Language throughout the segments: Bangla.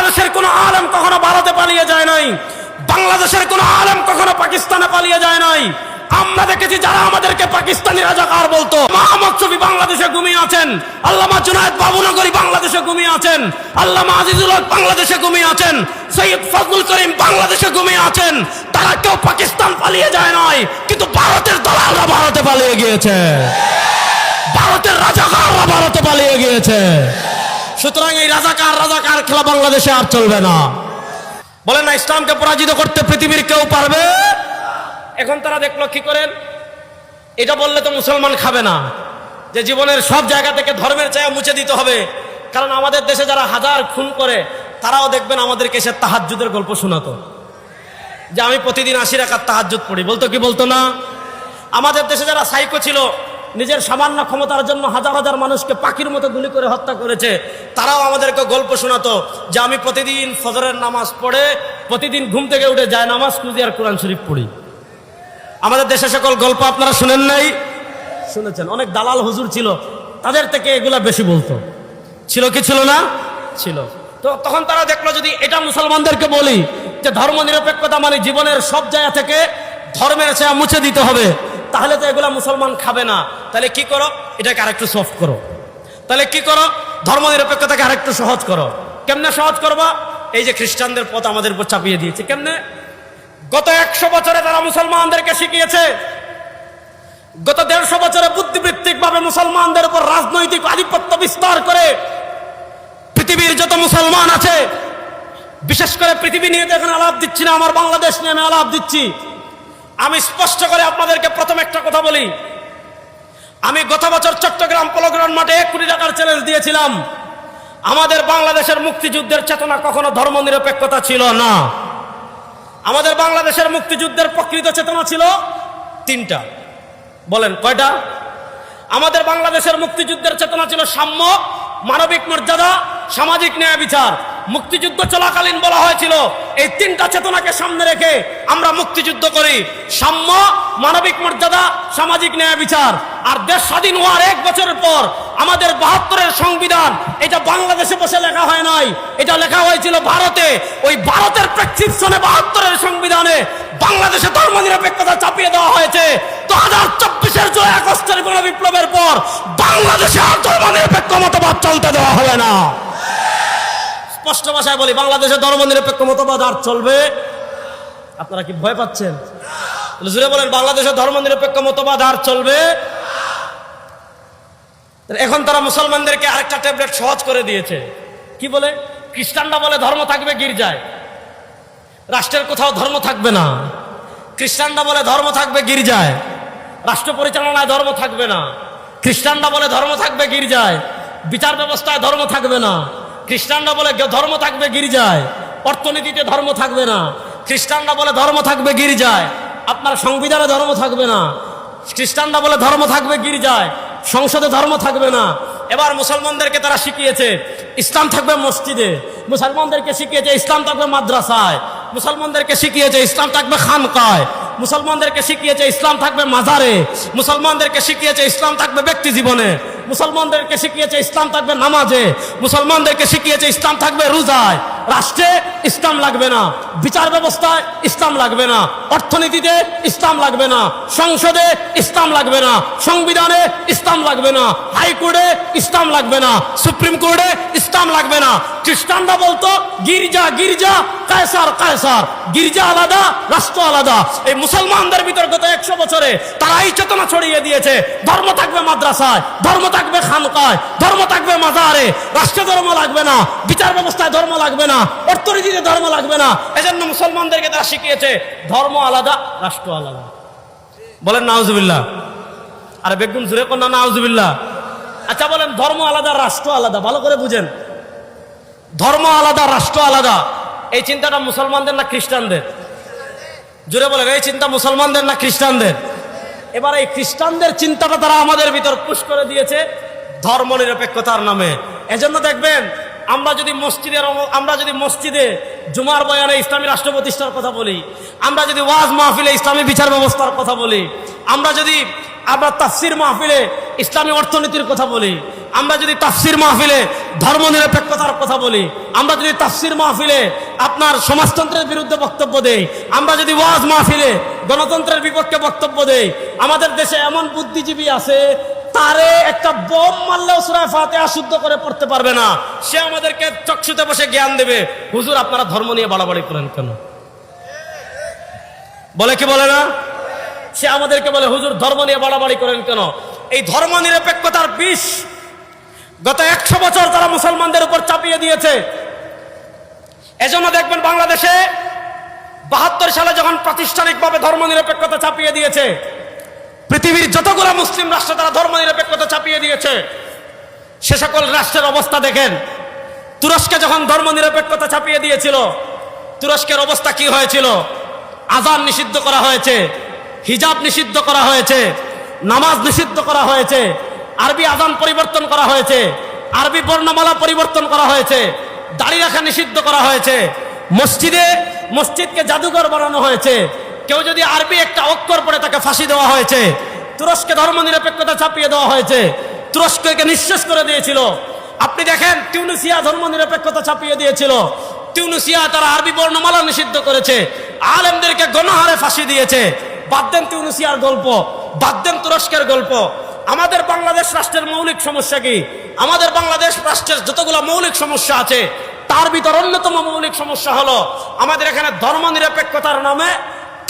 বাংলাদেশের কোনো আলেম কখনো ভারতে পালিয়ে যায় নাই, বাংলাদেশের কোনো আলেম কখনো পাকিস্তানে পালিয়ে যায় নাই। আমরা দেখেছি যারা আমাদেরকে পাকিস্তানি রাজাকার বলতো, মোহাম্মদ শফি বাংলাদেশে ঘুমিয়ে আছেন, আল্লামা জুনায়েদ বাবুনগরী বাংলাদেশে ঘুমিয়ে আছেন, আল্লামা আজিজুল হক বাংলাদেশে ঘুমিয়ে আছেন, সৈয়দ ফজলুল করিম বাংলাদেশে ঘুমিয়ে আছেন। তারা কেউ পাকিস্তান পালিয়ে যায় নাই, কিন্তু ভারতের দালালরা ভারতে পালিয়ে গিয়েছে, ভারতের রাজাকাররা ভারতে পালিয়ে গিয়েছে। সুতরাং এই রাজাকার খেলা বাংলাদেশে আর চলবে না। বলেন না, ইসলামকে পরাজিত করতে পৃথিবীর কেউ পারবে। এখন তারা দেখলো কি করেন, এটা বললে তো মুসলমান খাবে না, যে জীবনের সব জায়গা থেকে ধর্মের ছায়া মুছে দিতে হবে। কারণ আমাদের দেশে যারা হাজার খুন করে তারাও দেখবেন আমাদেরকে এসে তাহাজ্জুদের গল্প শোনাতো, যে আমি প্রতিদিন 80 রাকাত তাহাজ্জুদ পড়ি। বলতো কি বলতো না? আমাদের দেশে যারা সাইকো ছিল, নিজের সামান্য ক্ষমতার জন্য হাজার হাজার মানুষকে পাখির মতো গুলি করে হত্যা করেছে, তারাও আমাদেরকে গল্প শোনাতো যে আমি প্রতিদিন ফজরের নামাজ পড়ে, প্রতিদিন ঘুম থেকে উঠে যায় নামাজ খুঁজি আর কোরআন শরীফ পড়ি। আমাদের দেশে সকল গল্প আপনারা শুনেন নাই? শুনেছেন। অনেক দালাল হুজুর ছিল, তাদের থেকে এগুলা বেশি বলতো। ছিল কি ছিল না? ছিল। তো তখন তারা দেখলো যদি এটা মুসলমানদেরকে বলি যে ধর্ম নিরপেক্ষতা মানে জীবনের সব জায়গা থেকে ধর্মের ছায়া মুছে দিতে হবে, তাহলে তো এগুলা মুসলমান খাবে না। তাহলে কি করো, এটাকে আরেকটু সফট করো। তাহলে কি করো, ধর্ম নিরপেক্ষতাকে আরেকটু সহজ করো। কেমনে সহজ করবা? এই যে খ্রিস্টানদের পথ আমাদের উপর চাপিয়ে দিয়েছে। কেমনে? গত 100 বছরে তারা মুসলমানদেরকে শিখিয়েছে, গত 150 বছরে বুদ্ধিবৃত্তিক ভাবে মুসলমানদের উপর রাজনৈতিক আধিপত্য বিস্তার করে পৃথিবীর যত মুসলমান আছে, বিশেষ করে পৃথিবী নিয়ে এখন আলাপ দিচ্ছি না, আমার বাংলাদেশ নিয়ে আমি আলাপ দিচ্ছি। আমি স্পষ্ট করে আপনাদেরকে প্রথম একটা কথা বলি, আমি গত বছর চট্টগ্রাম পলোগ্রাউন্ড মাঠে 1 কোটি টাকার চ্যালেঞ্জ দিয়েছিলাম। আমাদের বাংলাদেশের মুক্তিযুদ্ধের চেতনা কখনো ধর্ম নিরপেক্ষতা ছিল না। আমাদের বাংলাদেশের মুক্তিযুদ্ধের প্রকৃত চেতনা ছিল 3টা। বলেন কয়টা? আমাদের বাংলাদেশের মুক্তিযুদ্ধের চেতনা ছিল সাম্য, মানবিক মর্যাদা, সামাজিক ন্যায় বিচার। মুক্তিযুদ্ধ চলাকালীন বলা হয়েছিল এই 3টা চেতনাকে সামনে রেখে আমরা মুক্তিযুদ্ধ করি, সাম্য, মানবিক মর্যাদা, সামাজিক ন্যায় বিচার। আর দেশ স্বাধীন হওয়ার 1 বছরের পর আমাদের 72-এর সংবিধান, এটা বাংলাদেশে বসে লেখা হয় নাই, এটা লেখা হয়েছিল ভারতে। ওই ভারতের প্রেসক্রিপশনে 72-এর সংবিধানে বাংলাদেশে ধর্ম নিরপেক্ষতা চাপিয়ে দেওয়া হয়েছে। 2024-এর জুলাই আগস্টের গণবিপ্লবের পর বাংলাদেশে আর ধর্ম নিরপেক্ষ মতবাদ চলতে দেওয়া হবে না। স্পষ্ট ভাষায় বলি, বাংলাদেশে ধর্ম নিরপেক্ষ মতবাদ আর চলবে। আপনারা কি ভয় পাচ্ছেন? জুড়ে বলেন, বাংলাদেশে ধর্ম নিরপেক্ষ মতবাদ আর চলবে। এখন তারা মুসলমানদেরকে আরেকটা ট্যাবলেট সহজ করে দিয়েছে। কি বলে? খ্রিস্টানরা বলে ধর্ম থাকবে গির্জায়, রাষ্ট্রের কোথাও ধর্ম থাকবে না। খ্রিস্টানরা বলে ধর্ম থাকবে গির্জায়, রাষ্ট্র পরিচালনায় ধর্ম থাকবে না। খ্রিস্টানরা বলে ধর্ম থাকবে গির্জায়, বিচার ব্যবস্থায় ধর্ম থাকবে না। খ্রিস্টানরা বলে ধর্ম থাকবে গির্জায়, অর্থনীতিতে ধর্ম থাকবে না। খ্রিস্টানরা বলে ধর্ম থাকবে গির্জায়, আপনার সংবিধানে ধর্ম থাকবে না। খ্রিস্টানরা বলে ধর্ম থাকবে গির্জায়, সংসদে ধর্ম থাকবে না। এবার মুসলমানদেরকে তারা শিখিয়েছে ইসলাম থাকবে মসজিদে, মুসলমানদেরকে শিখিয়েছে ইসলাম থাকবে মাদ্রাসায়, মুসলমানদেরকে শিখিয়েছে ইসলাম থাকবে খানকায়, মুসলমানদেরকে শিখিয়েছে ইসলাম থাকবে মাজারে, মুসলমানদেরকে শিখিয়েছে ইসলাম থাকবে ব্যক্তি জীবনে, মুসলমানদেরকে শিখিয়েছে ইসলাম থাকবে নামাজে, মুসলমানদেরকে শিখিয়েছে ইসলাম থাকবে রোজায়। রাষ্ট্রে ইসলাম লাগবে না, বিচার ব্যবস্থায় ইসলাম লাগবে না, অর্থনীতিতে ইসলাম লাগবে না, সংসদে ইসলাম লাগবে না, সংবিধানে ইসলাম লাগবে না, হাইকোর্টে ইসলাম লাগবে না, সুপ্রিম কোর্টে ইসলাম লাগবে না। খ্রিস্টানরা বলতো গির্জা গির্জা, কায়সার কায়সার, গির্জা আলাদা, রাষ্ট্র আলাদা। এই মুসলমানদের ভিতর গত 100 বছরে তারা এই চেতনা ছড়িয়ে দিয়েছে ধর্ম থাকবে মাদ্রাসায়, ধর্ম থাকবে খানকায়, ধর্ম থাকবে মাজারে, রাষ্ট্র ধর্ম লাগবে না, বিচার ব্যবস্থায় ধর্ম লাগবে না, অর্থনীতিতে ধর্ম লাগবে না। এজন্য মুসলমানদেরকে তারা শিখিয়েছে ধর্ম আলাদা, রাষ্ট্র আলাদা। বলেন নাউজুবিল্লাহ। আরে বেগুন জুড়ে কোন না নাউজুবিল্লাহ। আচ্ছা বলেন, ধর্ম আলাদা রাষ্ট্র আলাদা, ভালো করে বুঝেন। ধর্ম আলাদা রাষ্ট্র আলাদা, এই চিন্তাটা মুসলমানদের না খ্রিস্টানদের? জুড়ে বলেন, এই চিন্তা মুসলমানদের না খ্রিস্টানদের? এবার এই খ্রিস্টানদের চিন্তাটা তারা আমাদের ভিতর পুশ করে দিয়েছে ধর্ম নিরপেক্ষতার নামে। এজন্য দেখবেন আমরা যদি মসজিদে জুমার বয়ানে ইসলামী রাষ্ট্র প্রতিষ্ঠার কথা বলি, আমরা যদি ওয়াজ মাহফিলে ইসলামী বিচার ব্যবস্থার কথা বলি, আমরা যদি আমরা তাফসির মাহফিলে ইসলামী অর্থনীতির কথা বলি, আমরা যদি তাফসির মাহফিলে ধর্মনিরপেক্ষতার কথা বলি, আমরা যদি তাফসির মাহফিলে আপনার সমাজতন্ত্রের বিরুদ্ধে বক্তব্য দেই, আমরা যদি ওয়াজ মাহফিলে গণতন্ত্রের বিপক্ষে বক্তব্য দেই, আমাদের দেশে এমন বুদ্ধিজীবী আছে তারে একটা বোম মারলেও সূরা ফাতিহা শুদ্ধ করে পড়তে পারবে না। সে আমাদেরকে চক্ষুতে বসে জ্ঞান দেবে, হুজুর আপনারা ধর্ম নিয়ে বাড়াবাড়ি করেন কেন? বলে কি বলে না? সে আমাদেরকে বলে হুজুর ধর্ম নিয়ে বাড়াবাড়ি করেন কেন? এই ধর্ম নিরপেক্ষতার বিষ গত 100 বছর তারা মুসলমানদের উপর চাপিয়ে দিয়েছে। এজন্য দেখবেন বাংলাদেশে 72 সালে যখন প্রাতিষ্ঠানিকভাবে ধর্ম নিরপেক্ষতা চাপিয়ে দিয়েছে, পৃথিবীর যতগুলো মুসলিম রাষ্ট্র তারা ধর্ম নিরপেক্ষতা চাপিয়ে দিয়েছে, সে সকল রাষ্ট্রের অবস্থা দেখেন। তুরস্কে যখন ধর্ম নিরপেক্ষতা চাপিয়ে দিয়েছিল, তুরস্কের অবস্থা কি হয়েছিল? আযান নিষিদ্ধ করা হয়েছে, হিজাব নিষিদ্ধ করা হয়েছে, নামাজ নিষিদ্ধ করা হয়েছে, আরবি আযান পরিবর্তন করা হয়েছে, আরবি বর্ণমালা পরিবর্তন করা হয়েছে, দাড়ি রাখা নিষিদ্ধ করা হয়েছে, মসজিদকে জাদুঘর বানানো হয়েছে, কেউ যদি আরবি একটা অক্ষর পড়ে তাকে ফাঁসি দেওয়া হয়েছে। তুরস্কে ধর্ম নিরপেক্ষতা চাপিয়ে দেওয়া হয়েছে, তুরস্ককে নিঃশেষ করে দিয়েছিল। আপনি দেখেন তিউনিসিয়া ধর্ম নিরপেক্ষতা চাপিয়ে দিয়েছিল, তিউনিসিয়া তারা আরবি বর্ণমালা নিষিদ্ধ করেছে, আলেমদেরকে গণহারে ফাঁসি দিয়েছে। বাদ দেন তিউনিসিয়ার গল্প, বাদ দেন তুরস্কের গল্প। আমাদের বাংলাদেশ রাষ্ট্রের মৌলিক সমস্যা কি? আমাদের বাংলাদেশ রাষ্ট্রের যতগুলো মৌলিক সমস্যা আছে তার ভিতর অন্যতম মৌলিক সমস্যা হলো আমাদের এখানে ধর্ম নিরপেক্ষতার নামে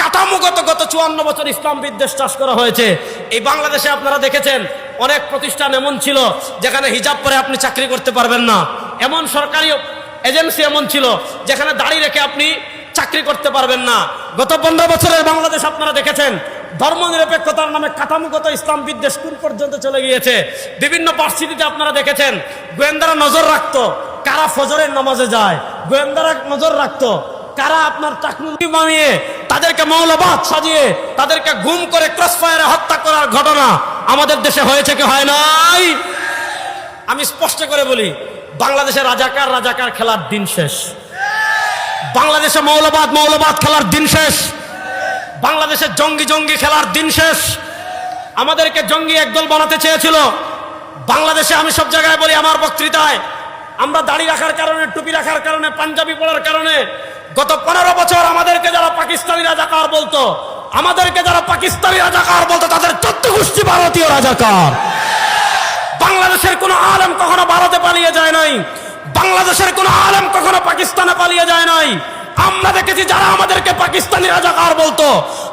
কাঠামোগত গত 54 বছর ইসলাম বিদ্বেষ চাষ করা হয়েছে। এই বাংলাদেশে আপনারা দেখেছেন অনেক প্রতিষ্ঠান এমন ছিল যেখানে হিজাব পরে আপনি চাকরি করতে পারবেন না, এমন সরকারি এজেন্সি এমন ছিল যেখানে দাড়ি রেখে আপনি চাকরি করতে পারবেন না। গত 15 বছরের বাংলাদেশ আপনারা দেখেছেন ধর্ম নিরপেক্ষতার নামে কাঠামোগত ইসলাম বিদ্বেষ কোন পর্যন্ত চলে গিয়েছে। বিভিন্ন ভার্সিটিতে আপনারা দেখেছেন গোয়েন্দারা নজর রাখতো কারা ফজরের নামাজে যায়, গোয়েন্দারা নজর রাখতো কারা আপনার চাকরি বানিয়ে তাদেরকে মৌলবাদ সাজিয়ে তাদেরকে গুম করে ক্রসফায়ারে হত্যা করার ঘটনা আমাদের দেশে হয়েছে কি হয় নাই? আমি স্পষ্ট করে বলি, বাংলাদেশে রাজাকার খেলার দিন শেষ, বাংলাদেশে মৌলবাদ খেলার দিন শেষ, বাংলাদেশে জঙ্গি খেলার দিন শেষ। আমাদেরকে জঙ্গি একদল বানাতে চেয়েছিল বাংলাদেশে। আমি সব জায়গায় বলি আমার বক্তৃতায়, আমরা দাড়ি রাখার কারণে, টুপি রাখার কারণে, পাঞ্জাবি পরার কারণে গত 15 বছর আমাদেরকে যারা পাকিস্তানি রাজাকার বলতো, তাদের 14 গোষ্ঠী ভারতীয় রাজাকার। বাংলাদেশের কোন আলেম কখনো ভারতে পালিয়ে যায় নাই, বাংলাদেশের কোন আলেম কখনো পাকিস্তানে পালিয়ে যায় নাই। আমরা দেখেছি যারা আমাদেরকে পাকিস্তানি রাজাকার বলতো,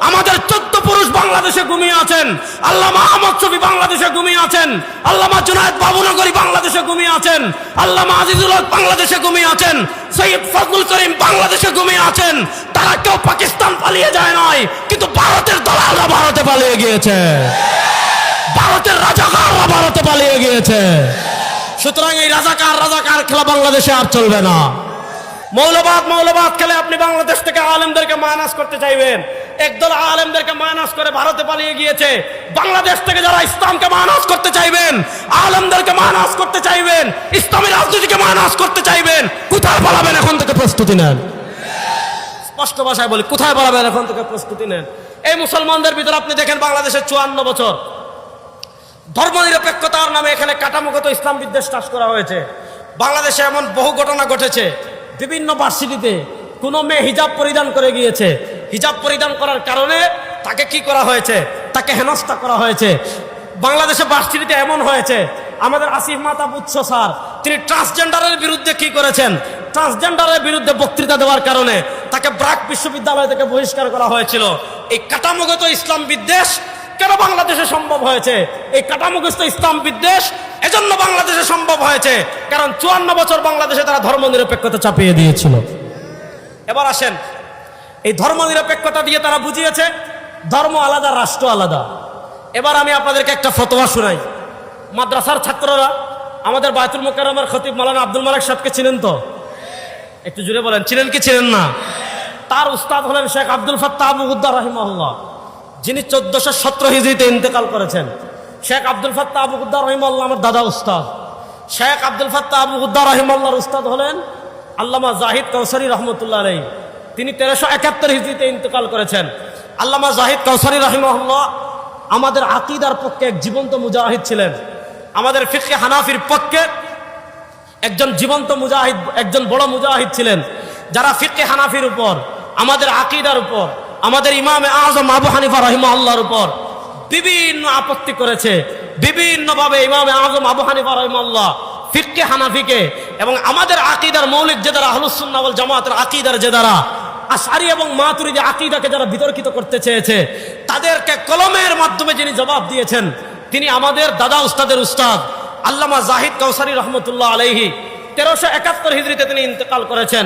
আমাদের 14 পুরুষ বাংলাদেশে ঘুমিয়ে আছেন, আল্লামা আহমদ শফি বাংলাদেশে ঘুমিয়ে আছেন, আল্লামা জুনায়েদ বাবুনগরী বাংলাদেশে ঘুমিয়ে আছেন, আল্লামা আজিজুল হক বাংলাদেশে ঘুমিয়ে আছেন, সৈয়দ ফজলুল করিম বাংলাদেশে ঘুমিয়ে আছেন। তারা কেউ পাকিস্তান পালিয়ে যায় নাই, কিন্তু ভারতের দালালরা ভারতে পালিয়ে গিয়েছে, ভারতের রাজাকাররা ভারতে পালিয়ে গিয়েছে। সুতরাং এই রাজাকার খেলা বাংলাদেশে আর চলবে না। মৌলবাদ খেলে আপনি বাংলাদেশ থেকে আলেমদেরকে মাইনাস করতে চাইবেন। একদল আলেমদেরকে মাইনাস করে ভারতে পালিয়ে গিয়েছে। বাংলাদেশ থেকে যারা ইসলামকে মাইনাস করতে চাইবেন, আলেমদেরকে মাইনাস করতে চাইবেন, ইসলামী রাজনীতিকে মাইনাস করতে চাইবেন, কোথায় পালাবেন? এখন থেকে প্রস্তুতি নেন। স্পষ্ট ভাষায় বলি, কোথায় পালাবেন? এখন থেকে প্রস্তুতি নেন। এই মুসলমানদের ভিতরে আপনি দেখেন বাংলাদেশের 54 বছর ধর্ম নিরপেক্ষতার নামে এখানে কাঠামোগত ইসলাম বিদ্বেষ চাষ করা হয়েছে। বাংলাদেশে এমন বহু ঘটনা ঘটেছে, বিভিন্ন ভার্সিটিতে কোনো মেয়ে হিজাব পরিধান করে গিয়েছে, হিজাব পরিধান করার কারণে তাকে কি করা হয়েছে? তাকে হেনস্থা করা হয়েছে। বাংলাদেশে ভার্সিটিতে এমন হয়েছে, আমাদের আসিফ মাহতাব উৎস স্যার তিনি ট্রান্সজেন্ডারের বিরুদ্ধে কি করেছেন? ট্রান্সজেন্ডারের বিরুদ্ধে বক্তৃতা দেওয়ার কারণে তাকে ব্রাক বিশ্ববিদ্যালয় থেকে বহিষ্কার করা হয়েছিল। এই কাঠামোগত ইসলাম বিদ্বেষ কেন বাংলাদেশে সম্ভব হয়েছে? এই কাঠামোগত ইসলাম বিদ্বেষ এজন্য বাংলাদেশে সম্ভব হয়েছে কারণ 54 বছর বাংলাদেশে তারা ধর্ম নিরপেক্ষতা চাপিয়ে দিয়েছিল। এবার আসেন, এই ধর্ম নিরপেক্ষতা দিয়ে তারা বুঝিয়েছে ধর্ম আলাদা, রাষ্ট্র আলাদা। এবার আমি আপনাদেরকে একটা ফতোয়া শোনাই। মাদ্রাসার ছাত্ররা আমাদের বায়তুল মুকাররমের খতিব মাওলানা আব্দুল মালেক সাহেবকে চিনেন তো? একটু জুড়ে বলেন, চিনেন কি চিনেন না? তার উস্তাদ হলেন শেখ আব্দুল ফাত্তাহ আবু গুদ্দার রাহিমাহুল্লাহ, যিনি 1417 হিজরিতে ইন্তেকাল করেছেন। শেখ আব্দুল ফাত্তাহ আবু গুদ্দার রাহিমাহুল্লাহ আমার দাদা উস্তাদ। শেখ আব্দুল ফাত্তাহ আবু গুদ্দার রাহিমাহুল্লাহর উস্তাদ হলেন আল্লামা জাহিদ কাউসারী রহমতুল্লাহ আলাইহি। তিনি 1371 হিজরিতে ইন্তেকাল করেছেন। আল্লামা জাহিদ কাউসারী রাহিমাহুল্লাহ আমাদের আকীদার পক্ষে এক জীবন্ত মুজাহিদ ছিলেন। আমাদের ফিকহে হানাফির পক্ষে একজন জীবন্ত মুজাহিদ, একজন বড় মুজাহিদ ছিলেন, যারা ফিকহে হানাফির উপর, আমাদের আকীদার উপর, আমাদের ইমামে আযম আবু হানিফা রাহিমাহুল্লাহর উপর বিভিন্ন আপত্তি করেছে। বিভিন্নভাবে ইমামে আযম আবু হানিফা রাহিমাহুল্লাহ ফিকহে হানাফিকে এবং আমাদের আকীদার মৌলিক যে দ্বারা আহলুস সুন্নাহ ওয়াল জামাতের আকীদার যে দ্বারা আশআরী এবং মাতুরিদি আকীদাকে যারা বিতর্কিত করতে চেয়েছে, তাদেরকে কলমের মাধ্যমে যিনি জবাব দিয়েছেন, তিনি আমাদের দাদা উস্তাদের উস্তাদ আল্লামা জাহিদ কাউসারী রহমতুল্লাহ আলাইহি। 1371 হিজরিতে তিনি ইন্তেকাল করেছেন।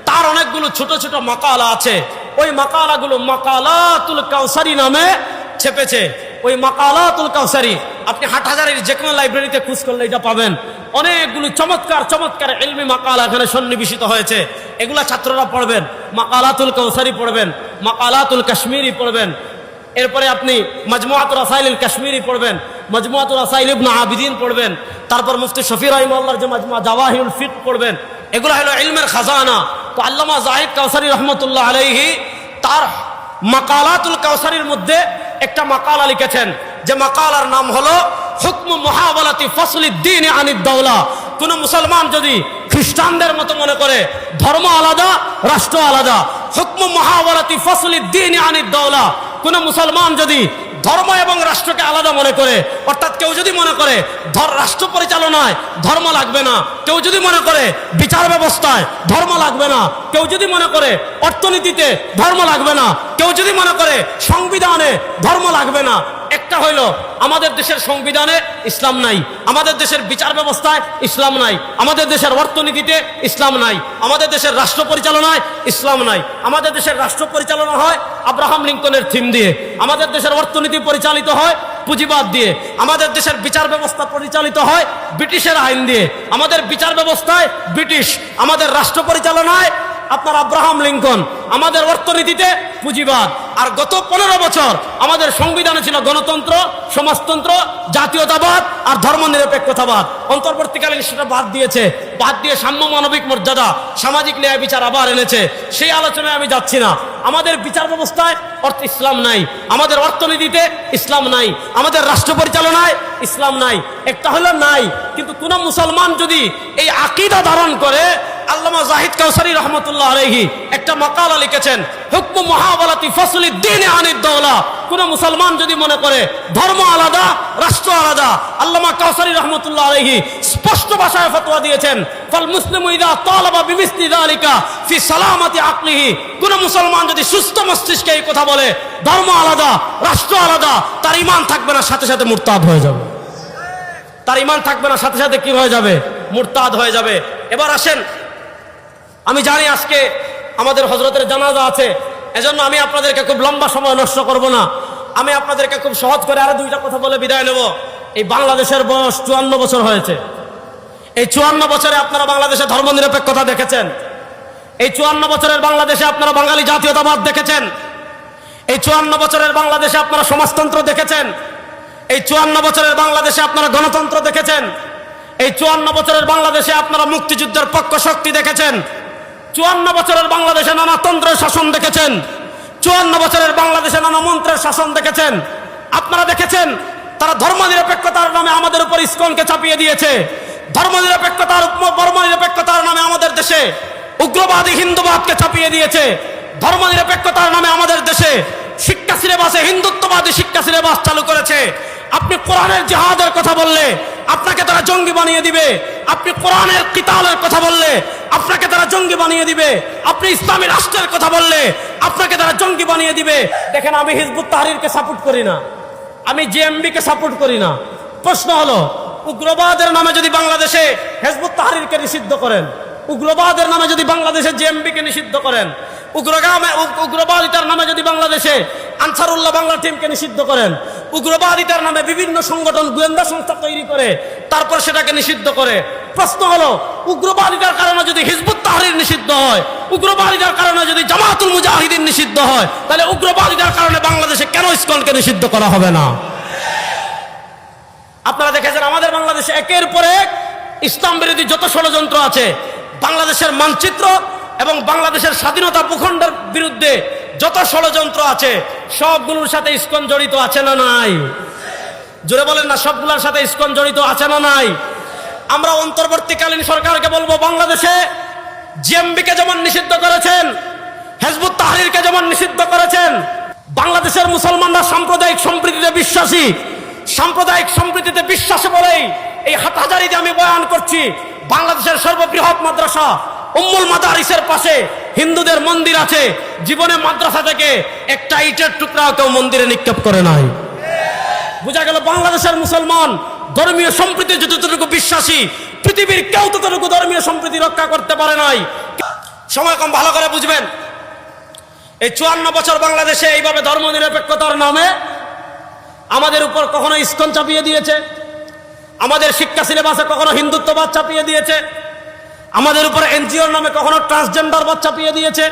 তার অনেকগুলো ছোট ছোট মাকালা আছে। ওই মাকালাগুলো মাকালাতুল কাউসারী নামে ছেপেছে। ওই মাকালাতুল কাউসারী আপনি হাটহাজারীর যে কোনো লাইব্রেরিতে খোঁজ করলে এটা পাবেন। অনেকগুলো চমৎকার চমৎকার ইলমি মাকালা এখানে সন্নিবেশিত হয়েছে। এগুলা ছাত্ররা পড়বেন। মাকালাতুল কাউসারী পড়বেন, মাকালাতুল কাশ্মীরি পড়বেন, এরপরে আপনি মাজমুআতুর রাসাইলুল কাশ্মীরি পড়বেন, মাজমুআতুর রাসাইল ইবনে আবিদিন পড়বেন, তারপর মুফতি শফি রাহিমাহুল্লাহর যে মাজমুআ জাওয়াহিরুল ফিকহ পড়বেন। এগুলো হলো ইলমের খাজানা। তো আল্লামা জাহিদ কাউসারী রহমতুল্লাহ আলাইহি তার মাকালাতুল কাউসারীর মধ্যে একটা মাকালা লিখেছেন, যে মাকালার নাম হলো হুকম মুহাওয়ালাতি ফাসলিদ দ্বীন আনিদ দাওলা। কোন মুসলমান যদি খ্রিস্টানদের মতো মনে করে ধর্ম আলাদা রাষ্ট্র আলাদা, হুকম মুহাওয়ালাতি ফাসলিদ দ্বীন আনিদ দাওলা, কোন মুসলমান যদি ধর্ম এবং রাষ্ট্রকে আলাদা মনে করে, অর্থাৎ কেউ যদি মনে করে রাষ্ট্র পরিচালনায় ধর্ম লাগবে না, কেউ যদি মনে করে বিচার ব্যবস্থায় ধর্ম লাগবে না, কেউ যদি মনে করে অর্থনীতিতে ধর্ম লাগবে না, কেউ যদি মনে করে সংবিধানে ধর্ম লাগবে না, একটা হইল আমাদের দেশের সংবিধানে ইসলাম নাই, আমাদের দেশের বিচার ব্যবস্থায় ইসলাম নাই, আমাদের দেশের অর্থনীতিতে ইসলাম নাই, আমাদের দেশের রাষ্ট্র পরিচালনায় ইসলাম নাই। আমাদের দেশের রাষ্ট্র পরিচালনা হয় আব্রাহাম লিঙ্কনের থিম দিয়ে, আমাদের দেশের অর্থনীতি পরিচালিত হয় পুঁজিবাদ দিয়ে, আমাদের দেশের বিচার ব্যবস্থা পরিচালিত হয় ব্রিটিশের আইন দিয়ে, আমাদের বিচার ব্যবস্থায় ব্রিটিশ, আমাদের রাষ্ট্র পরিচালনায় আপনার আব্রাহাম লিঙ্কন, আমাদের অর্থনীতিতে পুঁজিবাদ। আর গত 15 বছর আমাদের সংবিধানে ছিল গণতন্ত্র, সমাজতন্ত্র, জাতীয়তাবাদ আর ধর্মনিরপেক্ষতাবাদ। অন্তর্বর্তীকালীন সেটা বাদ দিয়েছে, বাদ দিয়ে সাম্য মানবিক মর্যাদা, সামাজিক ন্যায় বিচার আবার এনেছে। সেই আলোচনায় আমি যাচ্ছি না। আমাদের বিচার ব্যবস্থায় ইসলাম নাই, আমাদের অর্থনীতিতে ইসলাম নাই, আমাদের রাষ্ট্র পরিচালনায় ইসলাম নাই। একটা হলো নাই, কিন্তু কোন মুসলমান যদি এই আকীদা ধারণ করে, আল্লামা জাহিদ কাউসারী রহমতুল্লাহ আলাইহি একটা মাকালা লিখেছেন, হুকম মুহাওয়ালাতি ফাসলিদ দ্বীন আনিদ দাওলা। কোন মুসলমান যদি মনে করে ধর্ম আলাদা রাষ্ট্র আলাদা, আল্লামা কাউসারী রহমতুল্লাহ আলাইহি স্পষ্ট ভাষায় ফতোয়া দিয়েছেন, ফাল মুসলিমু ইযা তালাবা বিমিসলি যালিকা ফি সালামাতি আকলিহি। কোন মুসলমান যদি সুস্থ মস্তিষ্কে এই কথা বলে ধর্ম আলাদা রাষ্ট্র আলাদা, তার ঈমান থাকবে না, সাথে সাথে মুরতাদ হয়ে যাবে। তার ঈমান থাকবে না, সাথে সাথে কি হয়ে যাবে? মুরতাদ হয়ে যাবে। এবার আসেন, আমি জানি আজকে আমাদের হযরতের জানাজা আছে, এজন্য আমি আপনাদেরকে খুব লম্বা সময় নষ্ট করব না। আমি আপনাদেরকে খুব সহজ করে আরো দুইটা কথা বলে বিদায় নেব। এই বাংলাদেশের বয়স 54 বছর হয়েছে। এই 54 বছরে আপনারা বাংলাদেশে ধর্মনিরপেক্ষতা দেখেছেন। এই 54 বছরের বাংলাদেশে আপনারা বাঙালি জাতীয়তাবাদ দেখেছেন। এই 54 বছরের বাংলাদেশে আপনারা সমাজতন্ত্র দেখেছেন। এই 54 বছরের বাংলাদেশে আপনারা গণতন্ত্র দেখেছেন। এই 54 বছরের বাংলাদেশে আপনারা মুক্তিযুদ্ধের পক্ষ শক্তি দেখেছেন। 54 বছরের বাংলাদেশে নানা তন্ত্রের শাসন দেখেছেন। 54 বছরের বাংলাদেশে নানা মন্ত্রের শাসন দেখেছেন। আপনারা দেখেছেন তারা ধর্মনিরপেক্ষতার নামে আমাদের উপর ইসকনকে চাপিয়ে দিয়েছে। ধর্মনিরপেক্ষতার নামে আমাদের দেশে উগ্রবাদী হিন্দুবাদকে চাপিয়ে দিয়েছে। ধর্মনিরপেক্ষতার নামে আমাদের দেশে শিক্ষা সিলেবাসে হিন্দুত্ববাদী শিক্ষা সিলেবাস চালু করেছে। আপনি কোরআনের জিহাদের কথা বললে আপনাকে তারা জঙ্গি বানিয়ে দিবে। আপনি কোরআনের কিতালের কথা বললে আপনাকে তারা জঙ্গি বানিয়ে দিবে। আপনি ইসলামী রাষ্ট্রের কথা বললে আপনাকে তারা জঙ্গি বানিয়ে দিবে। দেখেন, আমি হিজবুত তাহরিরকে সাপোর্ট করি না, আমি জেএমবি কে সাপোর্ট করি না। প্রশ্ন হলো, উগ্রবাদের নামে যদি বাংলাদেশে হিজবুত তাহরিরকে নিষিদ্ধ করেন, উগ্রবাদের নামে যদি বাংলাদেশে জেএমবি কে নিষিদ্ধ করেন, উগ্রবাদিতার নামে যদি বাংলাদেশে আনসারুল্লাহ বাংলা টিমকে নিষিদ্ধ করেন, উগ্রবাদিতার নামে বিভিন্ন সংগঠন গোয়েন্দা সংস্থা তৈরি করে তারপর সেটাকে নিষিদ্ধ করে, প্রশ্ন হলো উগ্রবাদিতার কারণে যদি হিজবুত তাহরির নিষিদ্ধ হয়, উগ্রবাদিতার কারণে যদি জামাতুল মুজাহিদিন নিষিদ্ধ হয়, তাহলে উগ্রবাদিতার কারণে বাংলাদেশে কেন ইসকনকে নিষিদ্ধ করা হবে না? আপনারা দেখেছেন আমাদের বাংলাদেশে একের পর এক ইসলাম বিরোধী যত ষড়যন্ত্র আছে, বাংলাদেশের মানচিত্র এবং বাংলাদেশের স্বাধীনতা ভূখণ্ডের বিরুদ্ধে যত ষড়যন্ত্র আছে সবগুলোর সাথে ইসকন জড়িত আছে না নাই? জোরে বলেন না, সবগুলোর সাথে ইসকন জড়িত আছে না নাই? আমরা অন্তর্বর্তীকালীন সরকারকে বলবো, বাংলাদেশে জিএমবিকে যেমন নিষিদ্ধ করেছেন, হিজবুত তাহরিরকে যেমন নিষিদ্ধ করেছেন, বাংলাদেশের মুসলমানরা সাম্প্রদায়িক সম্প্রীতিতে বিশ্বাসী, সাম্প্রদায়িক সম্প্রীতিতে বিশ্বাসী বলেই এই হাটহাজারীতে আমি বয়ান করছি। বাংলাদেশের সর্ববৃহৎ মাদ্রাসা উম্মুল মাদারিসের পাশে হিন্দুদের মন্দির আছে, জীবনে মাদ্রাসা থেকে একটা ইটের টুকরাও কেউ মন্দিরে নিক্ষেপ করে নাই। বোঝা গেল বাংলাদেশের মুসলমান ধর্মীয় সম্প্রীতি যতটুকু বিশ্বাসী, পৃথিবীর কেউ ততটুকু ধর্মীয় সম্প্রীতি রক্ষা করতে পারে নাই। সময় কম, ভালো করে বুঝবেন। এই 54 বছর বাংলাদেশে এইভাবে ধর্মনিরপেক্ষতার নামে আমাদের উপর কখনো ইসকন চাপিয়ে দিয়েছে, আমাদের শিক্ষা সিলেবাসে কখনো হিন্দুত্ববাদ চাপিয়ে দিয়েছে, আমাদের উপর এনজিওর নামে কখনো ট্রান্সজেন্ডারবাদ চাপিয়ে দিয়েছে,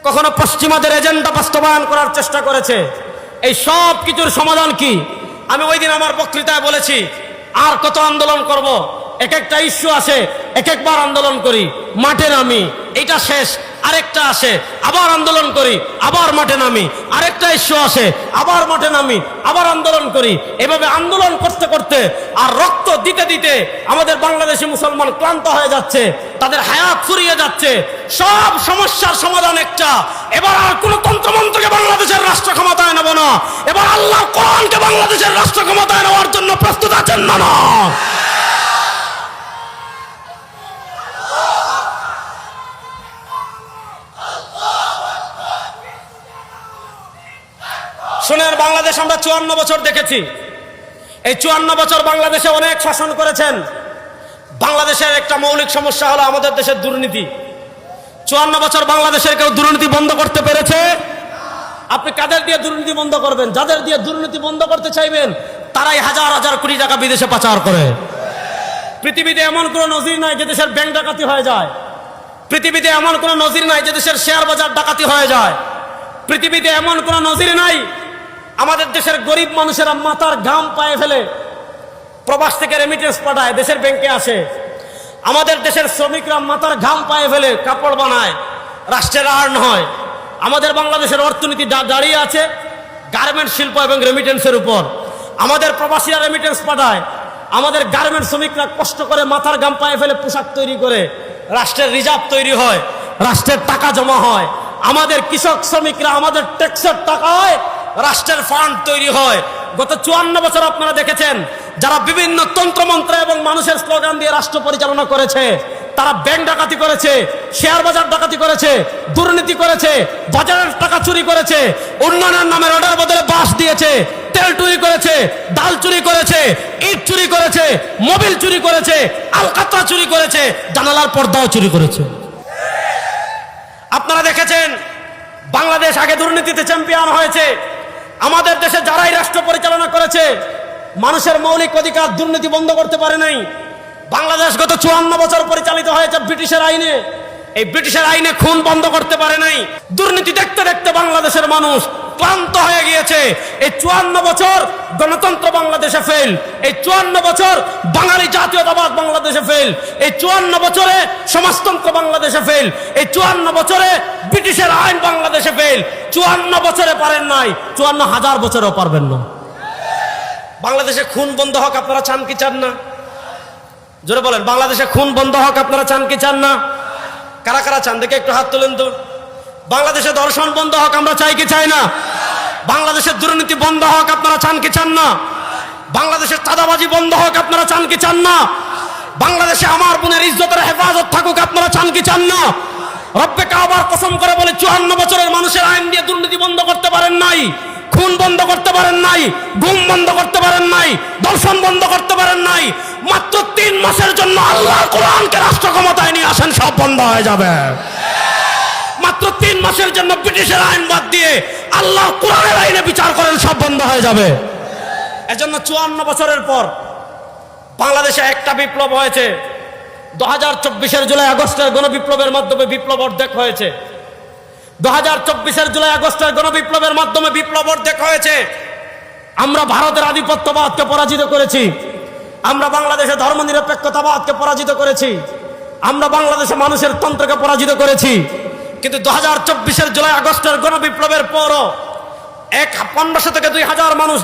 কখনো পশ্চিমাদের এজেন্ডা বাস্তবায়ন করার চেষ্টা করেছে। এই সব কিছুর সমাধান কি? আমি ওই দিন আমার বক্তৃতায় বলেছি, আর কত আন্দোলন করব? এক একটা ইস্যু আসে, এক একবার আন্দোলন করি, মাঠে নামি, এটা শেষ, আরেকটা আসে, আবার আন্দোলন করি, আবার মাঠে নামি, আরেকটা ইস্যু আসে, আবার মাঠে নামি, আবার আন্দোলন করি। এভাবে আন্দোলন করতে করতে আর রক্ত দিতে দিতে আমাদের বাংলাদেশি মুসলমান ক্লান্ত হয়ে যাচ্ছে, তাদের হায়াত ফুরিয়ে যাচ্ছে। সব সমস্যার সমাধান একটা, এবার আর কোন তন্ত্রমন্ত্রকে বাংলাদেশের রাষ্ট্র ক্ষমতায় নেব না, এবার আল্লাহ কোরআনকে বাংলাদেশের রাষ্ট্র ক্ষমতায় নেওয়ার জন্য প্রস্তুত আছেন না? না, শুনেন, বাংলাদেশ আমরা 54 বছর দেখেছি। এই 54 বছর বাংলাদেশে অনেক শাসন করেছেন। বাংলাদেশের একটা মৌলিক সমস্যা হলো আমাদের দেশের দুর্নীতি। 54 বছর বাংলাদেশের কেউ দুর্নীতি বন্ধ করতে পেরেছে? আপনি কাদের দিয়ে দুর্নীতি বন্ধ করবেন? যাদের দিয়ে দুর্নীতি বন্ধ করতে চাইবেন তারাই হাজার হাজার কোটি টাকা বিদেশে পাচার করে। পৃথিবীতে এমন কোন নজির নাই যে দেশের ব্যাংক ডাকাতি হয়ে যায়। পৃথিবীতে এমন কোন নজির নাই যে দেশের শেয়ার বাজার ডাকাতি হয়ে যায়। পৃথিবীতে এমন কোন নজির নাই আমাদের দেশের গরিব মানুষেরা মাথার ঘাম পায়ে ফেলে প্রবাস থেকে রেমিটেন্স পাঠায়, দেশের ব্যাংকে আসে। আমাদের দেশের শ্রমিকরা মাথার ঘাম পায়ে ফেলে কাপড় বানায়, রাষ্ট্রের আর্ন হয়। আমাদের বাংলাদেশের অর্থনীতি দাঁড়িয়ে আছে গার্মেন্টস শিল্প এবং রেমিটেন্সের উপর। আমাদের প্রবাসীরা রেমিটেন্স পাঠায়, আমাদের গার্মেন্টস শ্রমিকরা কষ্ট করে মাথার ঘাম পায়ে ফেলে পোশাক তৈরি করে, রাষ্ট্রের রিজার্ভ তৈরি হয়, রাষ্ট্রের টাকা জমা হয়। আমাদের কৃষক শ্রমিকরা আমাদের ট্যাক্সের টাকায় রাষ্ট্রের ফান্ড তৈরি হয়। গত 54 বছর আপনারা দেখেছেন যারা বিভিন্ন তন্ত্রমন্ত্র এবং মানুষের স্লোগান দিয়ে রাষ্ট্র পরিচালনা করেছে, তারা ব্যাংক ডাকাতি করেছে, শেয়ার বাজার ডাকাতি করেছে, দুর্নীতি করেছে, বাজারের টাকা চুরি করেছে, উন্নয়নের নামে রোডের বদলে বাস দিয়েছে, তেল চুরি করেছে, ডাল চুরি করেছে, ইট চুরি করেছে, মোবিল চুরি করেছে, আলকাতরা চুরি করেছে, জানালার পর্দাও চুরি করেছে। আপনারা দেখেছেন বাংলাদেশ আগে দুর্নীতিতে চ্যাম্পিয়ন হয়েছে। আমাদের দেশে যারাই রাষ্ট্র পরিচালনা করেছে মানুষের মৌলিক অধিকার দুর্নীতি বন্ধ করতে পারে নাই। বাংলাদেশ গত 54 বছর পরিচালিত হয়েছে ব্রিটিশের আইনে। এই ব্রিটিশের আইনে খুন বন্ধ করতে পারে নাই। দুর্নীতি দেখতে দেখতে বাংলাদেশের মানুষ ক্লান্ত হয়ে গিয়েছে। এই 54 বছর গণতন্ত্র বাংলাদেশে ফেল, এই 54 বছর বাঙালি জাতীয়তাবাদ বাংলাদেশে ফেল, এই 54 বছরে সমাজতন্ত্র বাংলাদেশে ফেল, এই 54 বছরে ব্রিটিশের আইন বাংলাদেশে ফেল। 54 বছরে পারেন নাই, 54,000 বছরেও পারবেন না। বাংলাদেশে খুন বন্ধ হোক আপনারা চান কি চান না? জোরে বলেন, বাংলাদেশে খুন বন্ধ হোক আপনারা চান কি চান না? কারা কারা চান দেখে একটু হাত তোলেন তো। বাংলাদেশে ধর্ষণ বন্ধ হোক আমরা চাই কি চাই না? বাংলাদেশের দুর্নীতি বন্ধ হোক আপনারা চান কি চান না? বাংলাদেশের চাঁদাবাজি বন্ধ হোক আপনারা চান কি চান না? বাংলাদেশে আমার বোনের ইজ্জতের হেফাজত থাকুক আপনারা চান কি চান না? রব্বে কাবার কসম করে বলে 54 বছরের মানুষের আইন দিয়ে দুর্নীতি বন্ধ করতে পারেন নাই, খুন বন্ধ করতে পারেন নাই, গুম বন্ধ করতে পারেন নাই, ধর্ষণ বন্ধ করতে পারেন নাই। মাত্র 3 মাসের জন্য আল্লাহর কোরআনকে রাষ্ট্র ক্ষমতায় নিয়ে আসেন, সব বন্ধ হয়ে যাবে। মাত্র 3 মাসের জন্য ব্রিটিশের আইন বাদ দিয়ে আল্লাহর কোরআনের আইনে বিচার করেন, সব বন্ধ হয়ে যাবে। এজন্য 54 বছরের পর বাংলাদেশে একটা বিপ্লব হয়েছে। 2024-এর জুলাই আগস্টের গণবিপ্লবের মাধ্যমে বিপ্লব অর্ধেক হয়েছে। 2024-এর জুলাই আগস্টের গণবিপ্লবের মাধ্যমে বিপ্লব অর্ধেক হয়েছে। আমরা ভারতের আধিপত্যবাদকে পরাজিত করেছি, আমরা বাংলাদেশের ধর্মনিরপেক্ষতাবাদকে পরাজিত করেছি, আমরা বাংলাদেশে মানুষের তন্ত্রকে পরাজিত করেছি, কিন্তু 2024-এর জুলাই আগস্টের গণবিপ্লবের পরও 1500 থেকে 2000 মানুষ